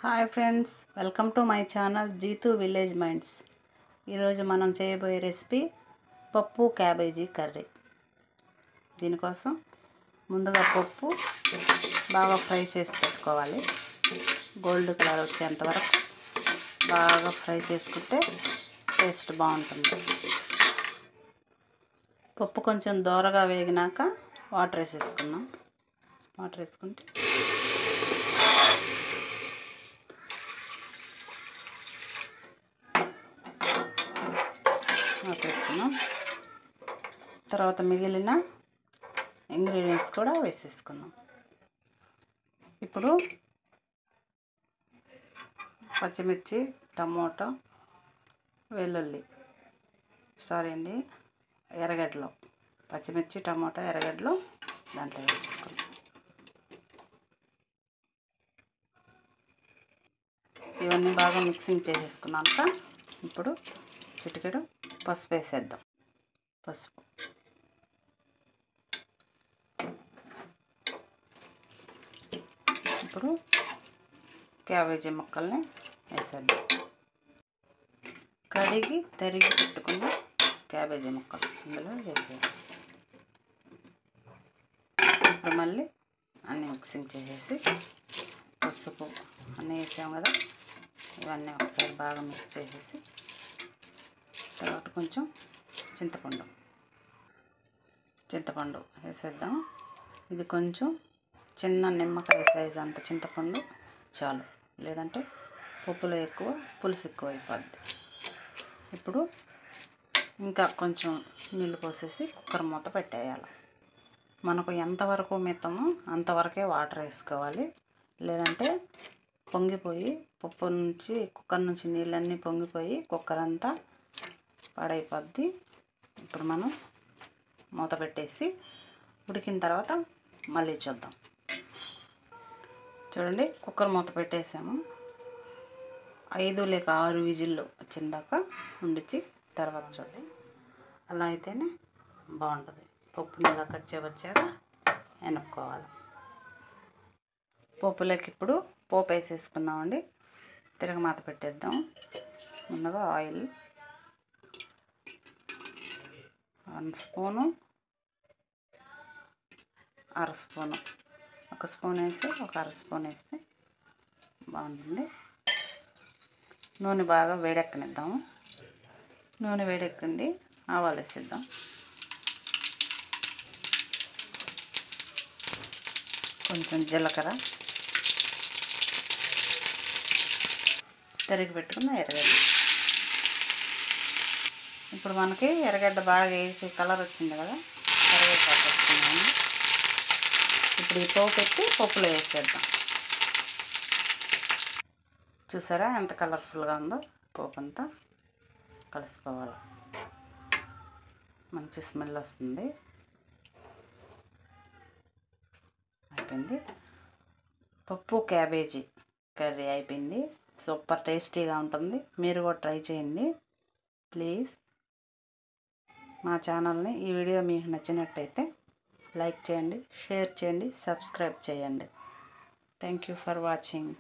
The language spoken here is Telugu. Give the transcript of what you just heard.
Hi friends, welcome to my channel Jeethu village minds. ఈరోజు మనం చేయబోయే రెసిపీ పప్పు క్యాబేజీ కర్రీ. దీనికోసం ముందుగా పప్పు బాగా ఫ్రై చేసి పెట్టుకోవాలి. గోల్డ్ కలర్ వచ్చేంత వరకు బాగా ఫ్రై చేసుకుంటే టేస్ట్ బాగుంటుంది. పప్పు కొంచెం దోరగా వేగినాక వాటర్ వేసేసుకున్నాం. వాటర్ వేసుకుంటే వేసుకున్నాం. తర్వాత మిగిలిన ఇంగ్రీడియంట్స్ కూడా వేసేసుకున్నాం. ఇప్పుడు పచ్చిమిర్చి, టమోటా, వెల్లుల్లి ఎర్రగడ్డలు, పచ్చిమిర్చి, టమోటా, ఎర్రగడ్డలు దాంట్లో వేసేసుకున్నాం. ఇవన్నీ బాగా మిక్సింగ్ చేసేసుకున్నాక ఇప్పుడు చిటికెడు పసుపు వేసేద్దాం. పసుపు ఇప్పుడు క్యాబేజీ ముక్కల్ని వేసేద్దాం. కడిగి తరిగి పెట్టుకున్న క్యాబేజీ ముక్కలు ఇందులో వేసేయాలి. ఇప్పుడు మళ్ళీ అన్నీ మిక్సింగ్ చేసేసి పసుపు అన్నీ వేసాం కదా, ఇవన్నీ ఒకసారి బాగా మిక్స్ చేసేసి తర్వాత కొంచెం చింతపండు వేసేద్దాం. ఇది కొంచెం చిన్న నిమ్మకాయ సైజు అంత చింతపండు చాలు, లేదంటే పప్పులో పులుసు ఎక్కువ అయిపోద్ది. ఇప్పుడు ఇంకా కొంచెం నీళ్ళు పోసేసి కుక్కర్ మూత పెట్టేయాలి. మనకు ఎంతవరకు మితమో అంతవరకే వాటర్ వేసుకోవాలి, లేదంటే పొంగిపోయి కుక్కర్ నుంచి నీళ్ళన్నీ పొంగిపోయి కుక్కర్ అంతా పాడైపోద్ది. ఇప్పుడు మనం మూత పెట్టేసి ఉడికిన తర్వాత మళ్ళీ చూద్దాం. చూడండి, కుక్కర్ మూత పెట్టేసాము. 5 లేక 6 విజిల్లు వచ్చిందాక ఉండిచి తర్వాత చూద్దాం. అలా అయితేనే బాగుంటుంది. పప్పు మీద వచ్చాక ఎనుక్కోవాలి. పప్పులోకి ఇప్పుడు పోపు వేసేసుకుందామండి. తిరగమాత పెట్టేద్దాం. ముందుగా ఆయిల్ 1 స్పూను, 1/2 స్పూను, 1 స్పూన్ వేసి 1/2 స్పూన్ వేస్తే బాగుంటుంది. నూనె బాగా వేడెక్కనిద్దాము. నూనె వేడెక్కింది, ఆవాలు వేసేద్దాం. కొంచెం జీలకర్ర, తరిగి పెట్టుకున్న ఎర్రగడ్డ. ఇప్పుడు మనకి ఎర్రగడ్డ బాగా వేసి కలర్ వచ్చింది కదా, కరివేపాకు వేసుకున్నాము. ఇప్పుడు ఈ పోపు పెట్టి పప్పులో వేసేద్దాం. చూసారా ఎంత కలర్ఫుల్గా ఉందో? పోపు అంతా కలిసిపోవాలి. మంచి స్మెల్ వస్తుంది. అయిపోయింది. పప్పు క్యాబేజీ కర్రీ అయిపోయింది. సూపర్ టేస్టీగా ఉంటుంది. మీరు కూడా ట్రై చేయండి ప్లీజ్. మా ఛానల్ని, ఈ వీడియో మీకు నచ్చినట్టయితే లైక్ చేయండి, షేర్ చేయండి, సబ్స్క్రైబ్ చేయండి. Thank you for watching.